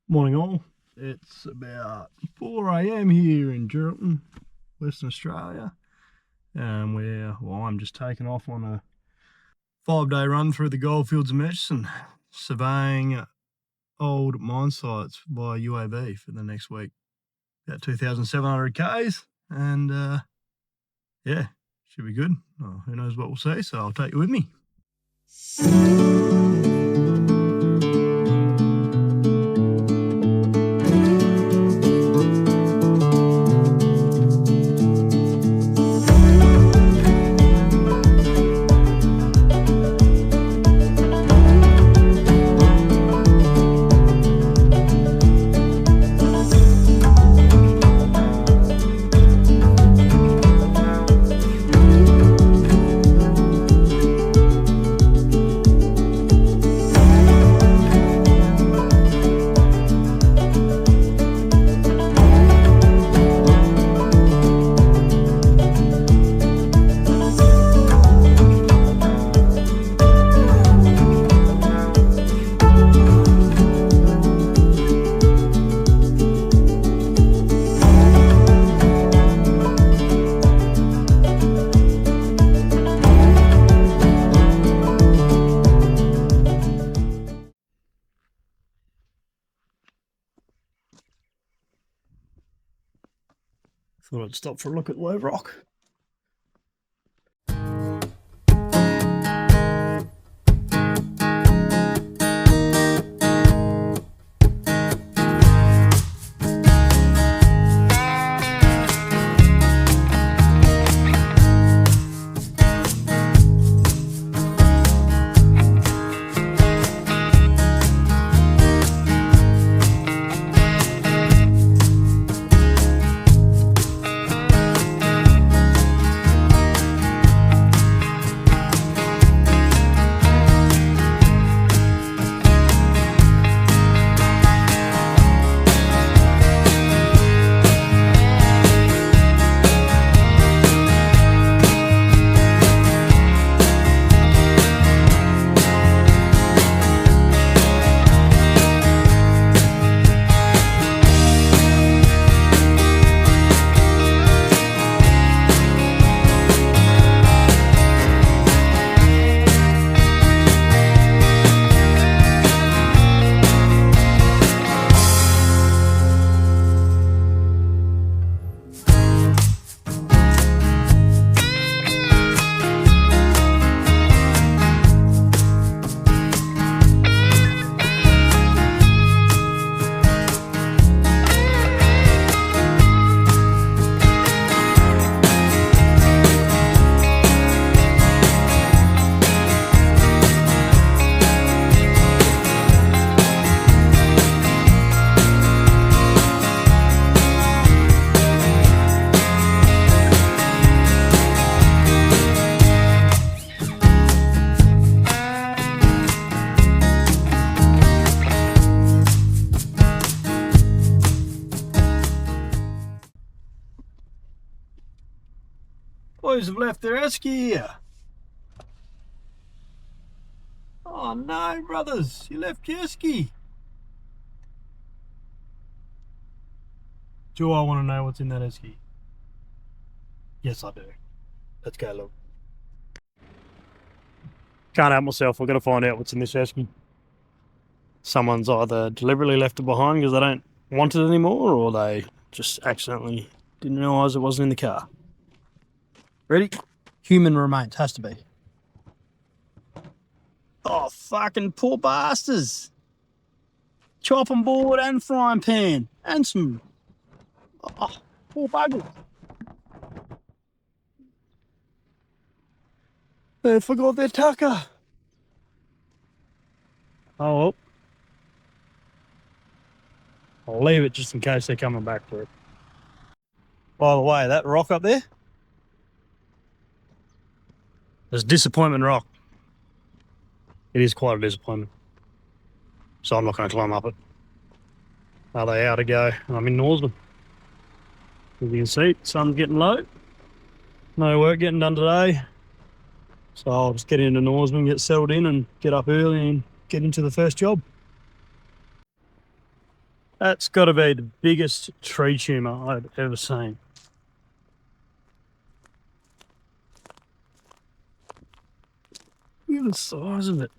Morning all. It's about 4 a.m. here in Geraldton, Western Australia. I'm just taking off on a 5-day run through the Goldfields of Western, surveying old mine sites by UAV for the next week. About 2,700 Ks, and yeah, should be good. Oh, who knows what we'll see, so I'll take you with me. Thought I'd stop for a look at low rock. Boys have left their esky here. Oh no, brothers, you left your esky. Do I want to know what's in that esky? Yes, I do. Let's go look. Can't help myself, I've got to find out what's in this esky. Someone's either deliberately left it behind because they don't want it anymore, or they just accidentally didn't realise it wasn't in the car. Ready? Human remains, has to be. Oh, fucking poor bastards. Chopping board and frying pan. And some... Oh, poor buggers. They forgot their tucker. Oh, well. I'll leave it just in case they're coming back for it. By the way, that rock up there, there's Disappointment Rock. It is quite a disappointment. So I'm not going to climb up it. Are they out to go? I'm in Norseman. As you can see, sun's getting low. No work getting done today. So I'll just get into Norseman, get settled in and get up early and get into the first job. That's got to be the biggest tree tumour I've ever seen. Look at the size of it.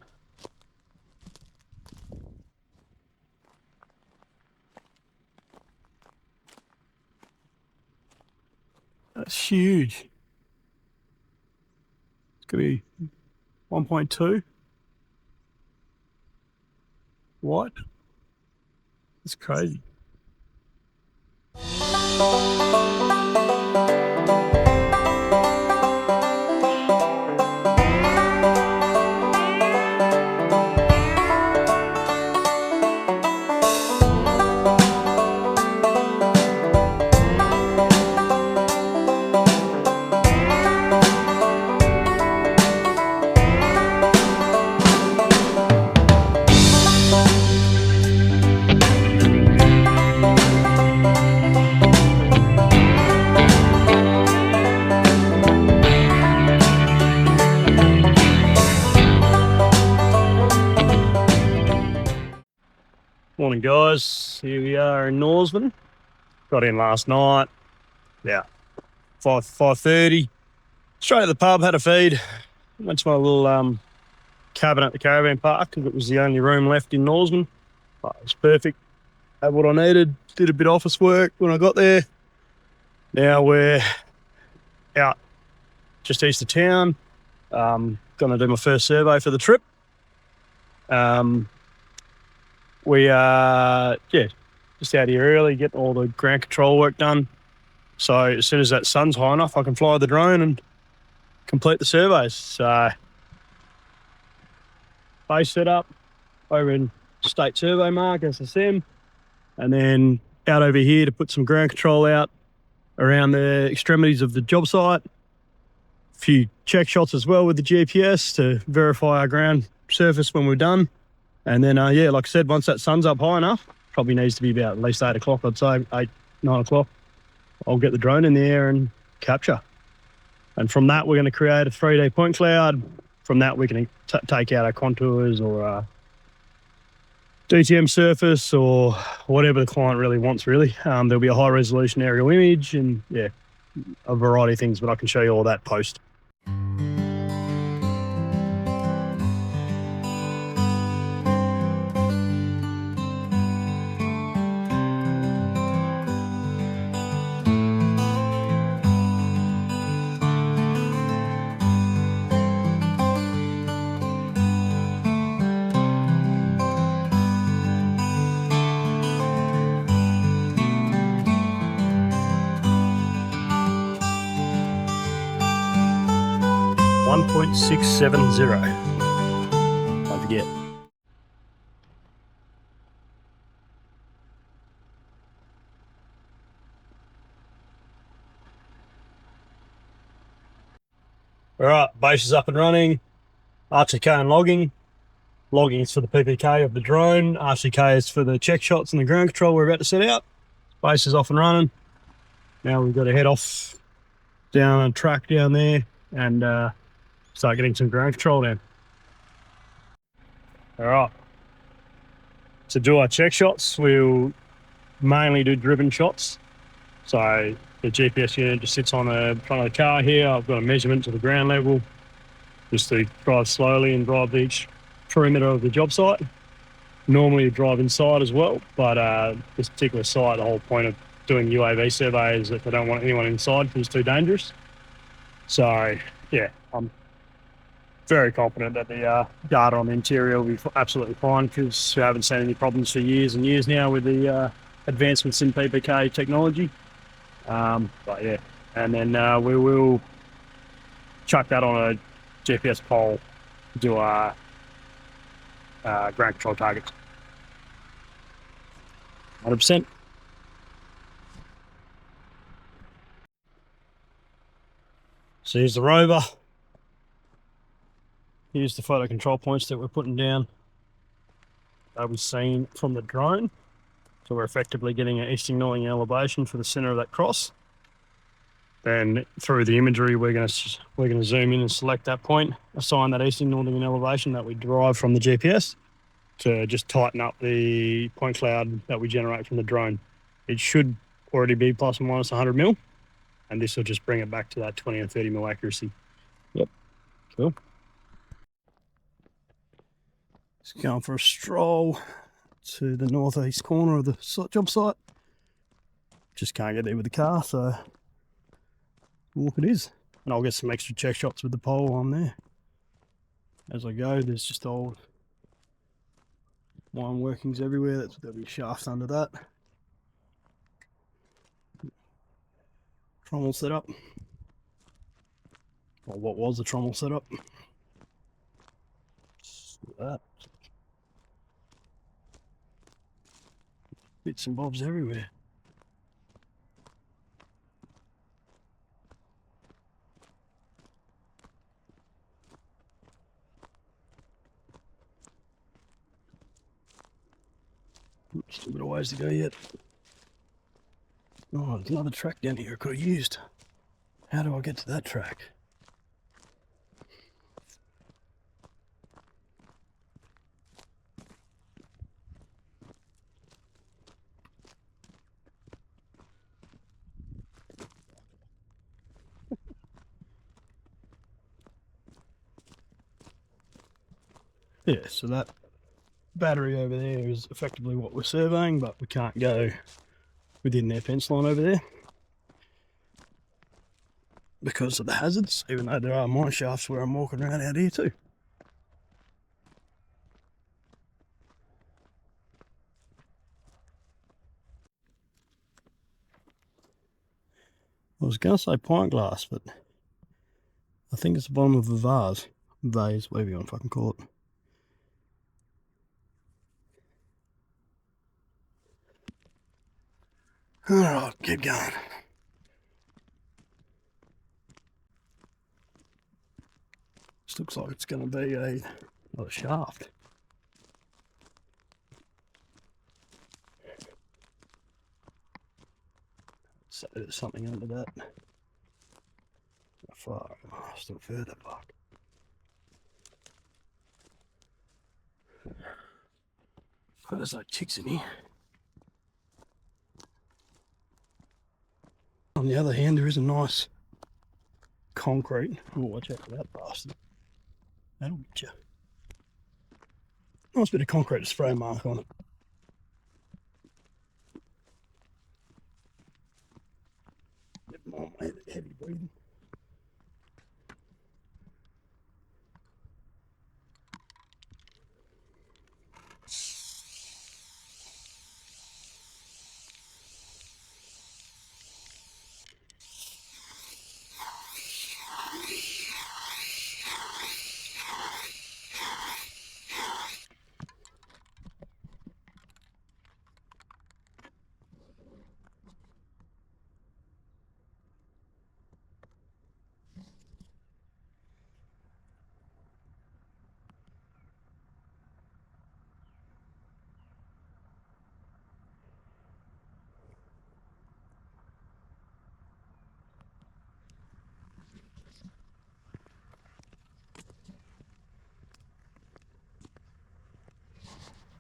That's huge. It's going to be 1.2. What? It's crazy. Morning guys, here we are in Norseman. Got in last night, about 5:30. Straight to the pub, had a feed. Went to my little cabin at the caravan park because it was the only room left in Norseman. It was perfect, had what I needed, did a bit of office work when I got there. Now we're out just east of town. Gonna do my first survey for the trip. We are, just out here early, getting all the ground control work done. So as soon as that sun's high enough, I can fly the drone and complete the surveys. So base setup over in State Survey Mark, SSM, and then out over here to put some ground control out around the extremities of the job site. A few check shots as well with the GPS to verify our ground surface when we're done. And then, like I said, once that sun's up high enough, probably needs to be about at least 8 o'clock, I'd say, 8, 9 o'clock, I'll get the drone in the air and capture. And from that, we're going to create a 3D point cloud. From that, we can take out our contours or DTM surface or whatever the client really wants, really. There'll be a high-resolution aerial image and, a variety of things, but I can show you all that post. .670. Don't forget. All right, base is up and running. RTK and logging. Logging is for the PPK of the drone. RTK is for the check shots and the ground control we're about to set out. Base is off and running. Now we've got to head off down a track down there and start getting some ground control down. All right. To do our check shots, we'll mainly do driven shots. So the GPS unit just sits on the front of the car here. I've got a measurement to the ground level just to drive slowly and drive each perimeter of the job site. Normally you drive inside as well, but this particular site, the whole point of doing UAV survey is that they don't want anyone inside because it's too dangerous. So yeah, I'm very confident that the data on the interior will be absolutely fine because we haven't seen any problems for years and years now with the advancements in PPK technology. But yeah, and then we will chuck that on a GPS pole to do our ground control targets. 100%. So here's the rover. Here's the photo control points that we're putting down. They'll be seen from the drone. So we're effectively getting an easting northing elevation for the center of that cross. Then through the imagery, we're going to zoom in and select that point, assign that easting northing elevation that we derive from the GPS. to just tighten up the point cloud that we generate from the drone. It should already be plus or minus 100 mil, and this will just bring it back to that 20 and 30 mil accuracy. Yep, cool. Just going for a stroll to the northeast corner of the job site. Just can't get there with the car, so walk it is. And I'll get some extra check shots with the pole on there. As I go, there's just old line workings everywhere. There'll be a shaft under that. Trommel setup. Or what was the trommel setup. Just that. Bits and bobs everywhere. Still a bit of ways to go yet. Oh, there's another track down here I could have used. How do I get to that track? Yeah, so that battery over there is effectively what we're surveying, but we can't go within their fence line over there because of the hazards, even though there are mine shafts where I'm walking around out here too. I was going to say pint glass, but I think it's the bottom of a vase, whatever you want to fucking call it. Alright, keep going. This looks like it's going to be another shaft. So there's something under that. Far, oh, still further back. Oh, there's like chicks in here. On the other hand, there is a nice concrete. Oh, watch out for that bastard. That'll get you. Nice bit of concrete to spray mark on it. Bit more heavy breathing.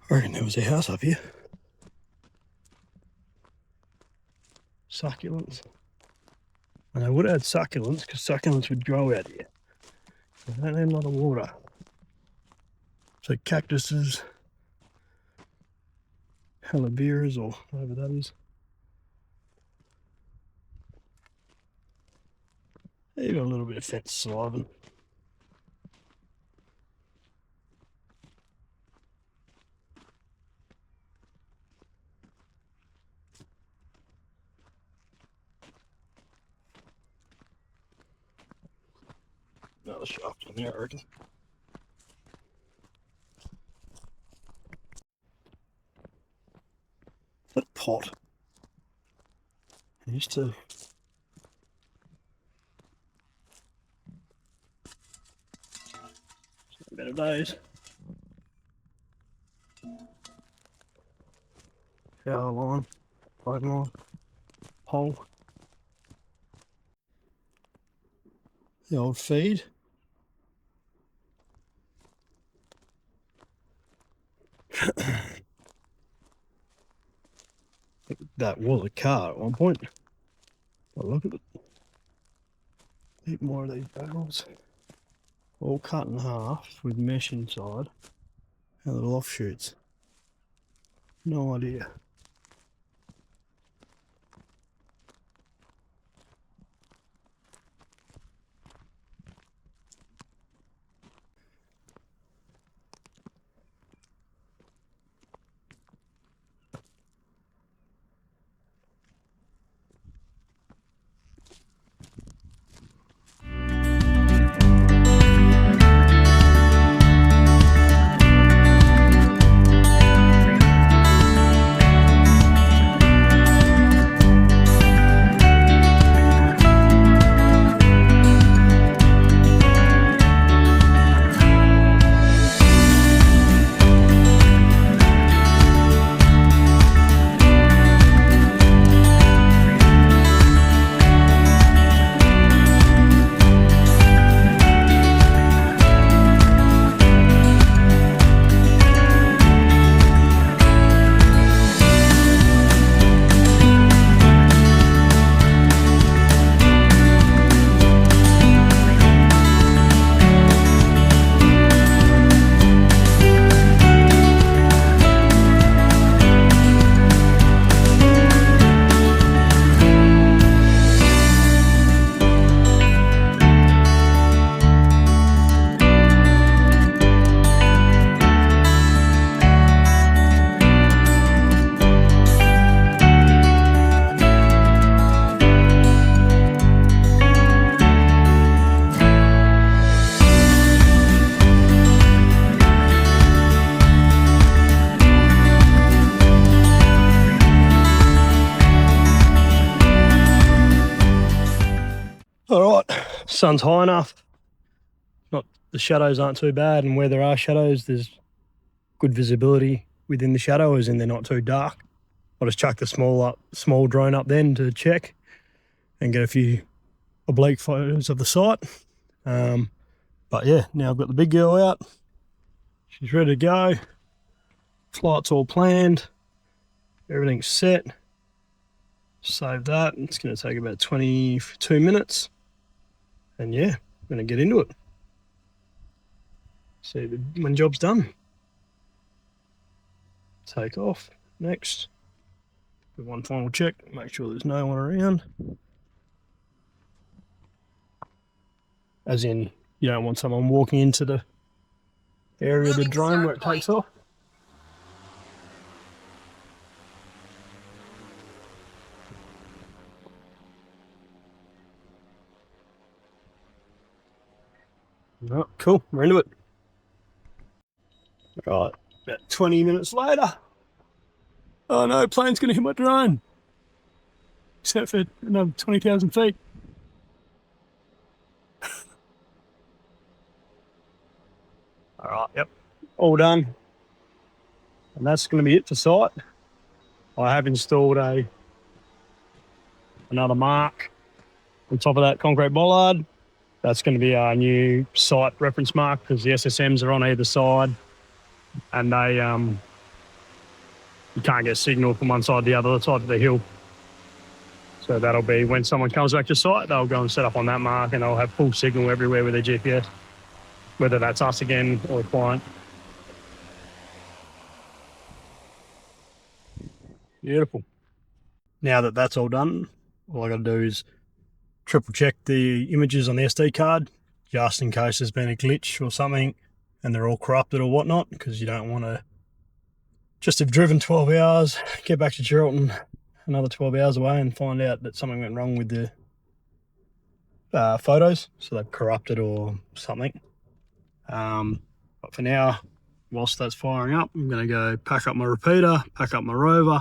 I reckon there was a house up here. Succulents. And I would have had succulents because succulents would grow out here. They don't need a lot of water. So cactuses, hellebores or whatever that is. You got a little bit of fence surviving. Another shaft in there, I reckon. That pot. I used to. Better days. Power line, pipe line, pole. The old feed. That was a car at one point. But look at it. Heap more of these barrels. All cut in half with mesh inside. And little offshoots. No idea. Alright, sun's high enough. The shadows aren't too bad, and where there are shadows, there's good visibility within the shadow, as in they're not too dark. I'll just chuck the small drone up then to check and get a few oblique photos of the site. But yeah, now I've got the big girl out. She's ready to go. Flight's all planned. Everything's set. Save that. It's going to take about 22 minutes. And yeah, I'm going to get into it. See when job's done. Take off. Next. Do one final check. Make sure there's no one around. As in, you don't want someone walking into the area of the drone where it takes off. Oh, cool, we're into it. Right, about 20 minutes later. Oh no, plane's gonna hit my drone. Except for another 20,000 feet. All right, yep, all done. And that's gonna be it for site. I have installed another mark on top of that concrete bollard. That's going to be our new site reference mark, because the SSMs are on either side, and they you can't get signal from one side to the other side of the hill. So that'll be when someone comes back to site, they'll go and set up on that mark, and they'll have full signal everywhere with their GPS, whether that's us again or a client. Beautiful. Now that that's all done, all I got to do is triple check the images on the SD card, just in case there's been a glitch or something and they're all corrupted or whatnot, because you don't want to just have driven 12 hours, get back to Geraldton another 12 hours away and find out that something went wrong with the photos, so they've corrupted or something. But for now, whilst that's firing up, I'm going to go pack up my repeater, pack up my rover,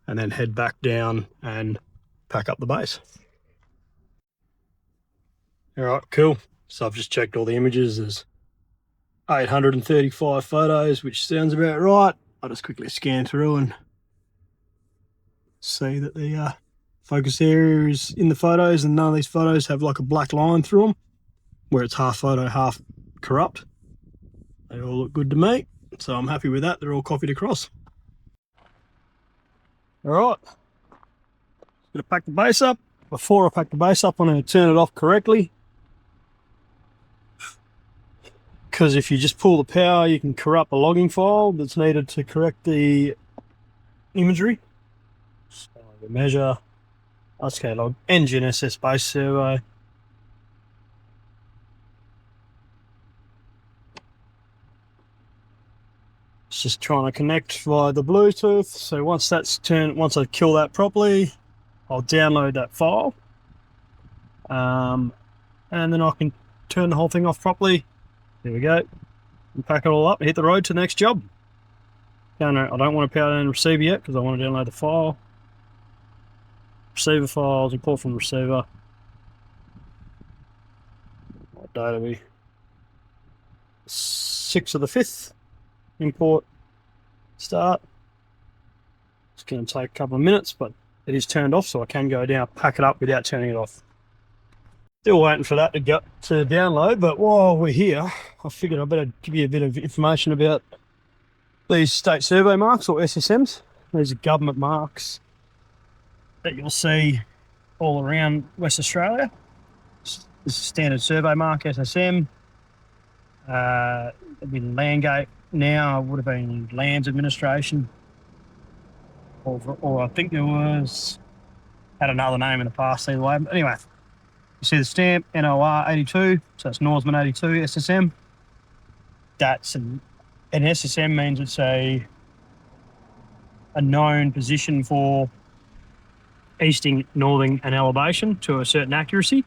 and then head back down and pack up the base. All right, cool. So I've just checked all the images. There's 835 photos, which sounds about right. I'll just quickly scan through and see that the focus area is in the photos, and none of these photos have like a black line through them where it's half photo, half corrupt. They all look good to me. So I'm happy with that. They're all copied across. All right. Gonna pack the base up. Before I pack the base up, I'm going to turn it off correctly. Because if you just pull the power, you can corrupt the logging file that's needed to correct the imagery. So the measure, SK log, engine SS base survey. It's just trying to connect via the Bluetooth. So once that's turned, once I kill that properly, I'll download that file. And then I can turn the whole thing off properly. There we go. And pack it all up and hit the road to the next job. I don't want to power down the receiver yet because I want to download the file. Receiver files, import from receiver. What date are we? 6th of the 5th. Import. Start. It's going to take a couple of minutes, but it is turned off, so I can go down, pack it up without turning it off. Still waiting for that to download, but while we're here, I figured I better give you a bit of information about these state survey marks, or SSMs. These are government marks that you'll see all around West Australia. This is standard survey mark, SSM. With Landgate now, it would have been Lands Administration, or I think there was, had another name in the past either way. But anyway, you see the stamp, NOR 82, so it's Norseman 82 SSM. That's an SSM means it's a known position for easting, northing and elevation to a certain accuracy.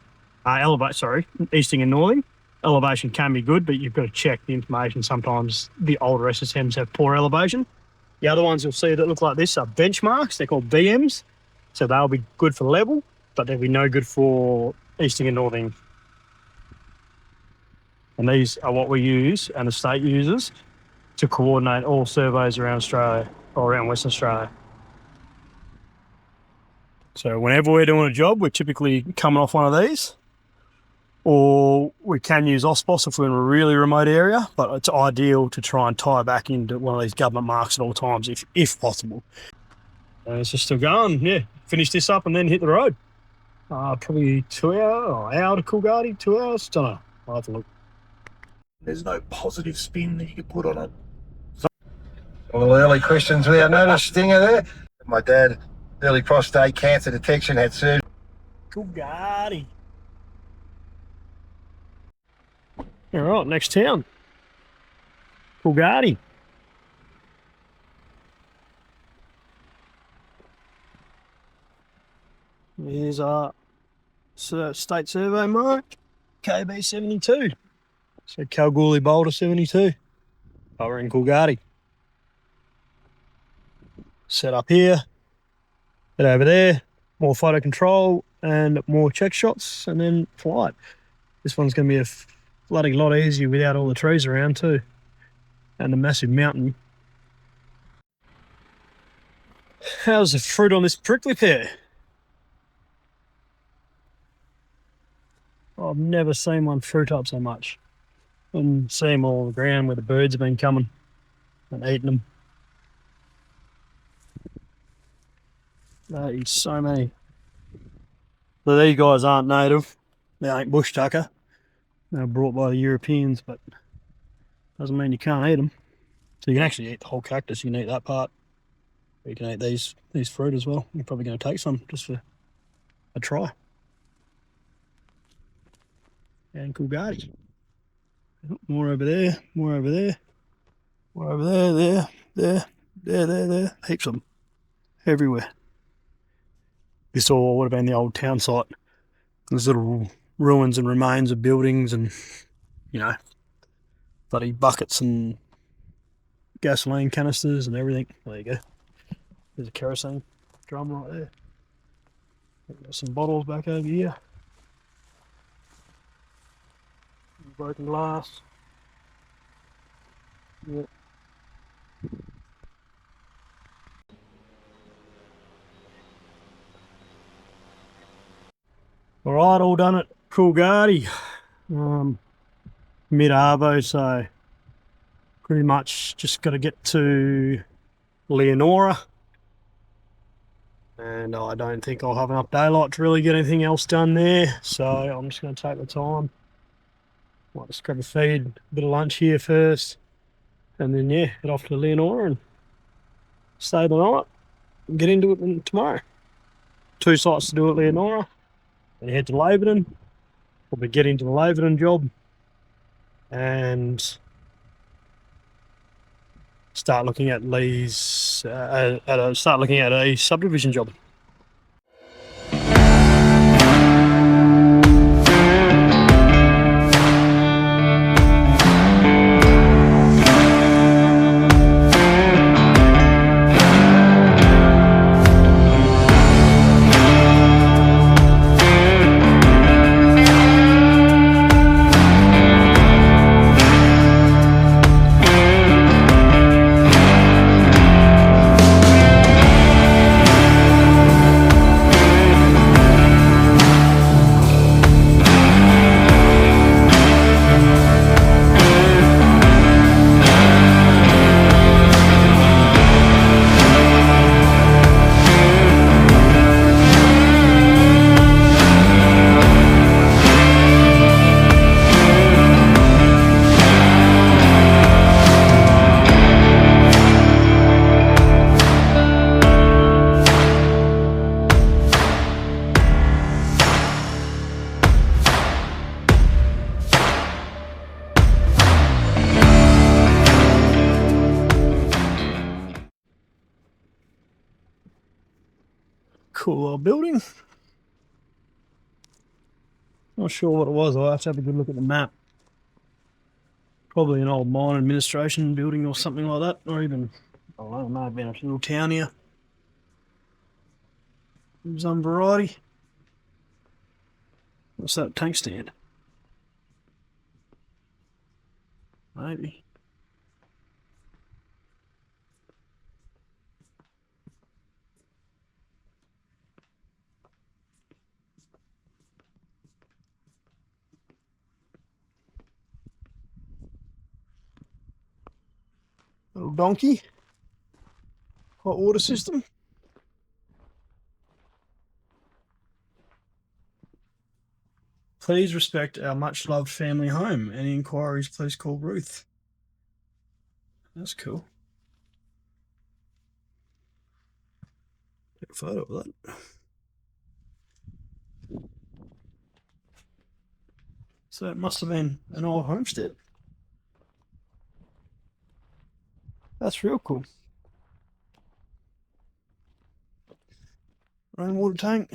Easting and northing. Elevation can be good, but you've got to check the information. Sometimes the older SSMs have poor elevation. The other ones you'll see that look like this are benchmarks. They're called BMs. So they'll be good for level, but they'll be no good for easting and northing. And these are what we use and the state uses to coordinate all surveys around Australia, or around Western Australia. So whenever we're doing a job, we're typically coming off one of these, or we can use OSPOS if we're in a really remote area, but it's ideal to try and tie back into one of these government marks at all times, if possible. And it's just still going, yeah. Finish this up and then hit the road. Probably 2 hours, or hour to Coolgardie, 2 hours, don't know. I'll have to look. There's no positive spin that you can put on it. A little early questions without notice, stinger there. My dad, early prostate cancer detection, had surgery. Coolgardie. All right, next town. Coolgardie. Here's our state survey mark, KB 72. So Kalgoorlie Boulder 72. Oh, we're in Coolgardie. Set up here, head over there, more photo control and more check shots, and then flight. This one's going to be a bloody lot easier without all the trees around too, and the massive mountain. How's the fruit on this prickly pear? I've never seen one fruit up so much. And see them all on the ground where the birds have been coming and eating them. There is so many. So these guys aren't native. They ain't bush tucker. They were brought by the Europeans, but doesn't mean you can't eat them. So you can actually eat the whole cactus. You can eat that part. Or you can eat these fruit as well. You're probably going to take some just for a try. And Coolgardie. More over there, more over there, more over there, there. Heaps of them. Everywhere. This all would have been the old town site. There's little ruins and remains of buildings and, you know, bloody buckets and gasoline canisters and everything. There you go. There's a kerosene drum right there. Got some bottles back over here. Broken glass. Yep. All right, all done at Coolgardie. Mid-arvo, so pretty much just got to get to Leonora, and I don't think I'll have enough daylight to really get anything else done there, so I'm just going to take the time. Might just grab a feed, a bit of lunch here first, and then yeah, head off to Leonora and stay the night and get into it tomorrow. 2 sites to do at Leonora, then head to Laverton, probably get into the Laverton job, and start looking at Lee's, start looking at a subdivision job. Cool old building. Not sure what it was. I'll have to have a good look at the map. Probably an old mine administration building or something like that, or even, I don't know, it may have been a little town here. Some variety. What's that, tank stand? Maybe. Little donkey. Hot water system. Please respect our much loved family home. Any inquiries, please call Ruth. That's cool. Take a photo of that. So it must have been an old homestead. That's real cool. Rainwater tank.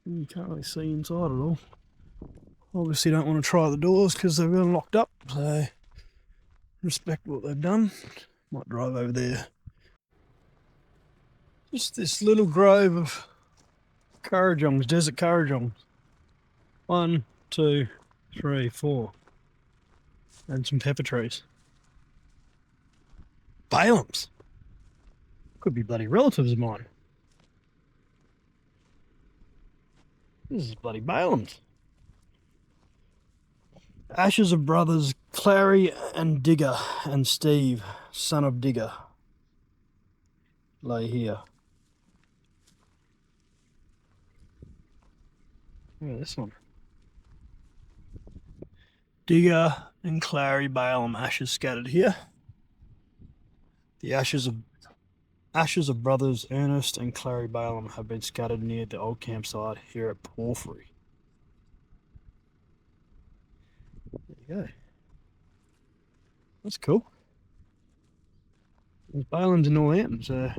You can't really see inside at all. Obviously don't want to try the doors because they've been locked up, so respect what they've done. Might drive over there. Just this little grove of currajongs, desert currajongs. 1, 2, 3, 4. And some pepper trees. Balaams. Could be bloody relatives of mine. This is bloody Balaams. Ashes of brothers Clary and Digger and Steve, son of Digger, lay here. Look at this one. Digger and Clary Balaam, ashes scattered here. The ashes of brothers Ernest and Clary Balaam have been scattered near the old campsite here at Porphyry. There you go. That's cool. There's Balaams in all them, so.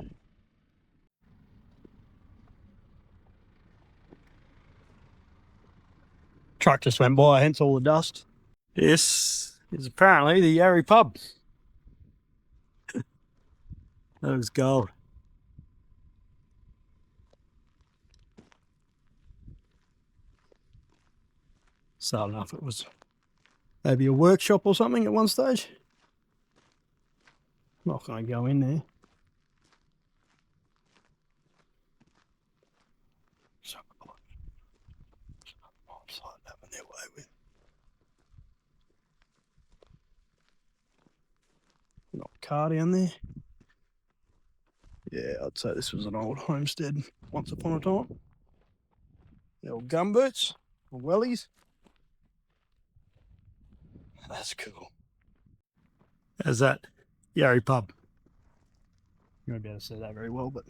Truck just went by, hence all the dust. This is apparently the Yarry pub. That was gold. So I don't know if it was maybe a workshop or something at one stage. Not going to go in there. car down there. Yeah, I'd say this was an old homestead once upon a time. The old gumboots, or wellies. That's cool. How's that? Yarry pub. You won't be able to see that very well, but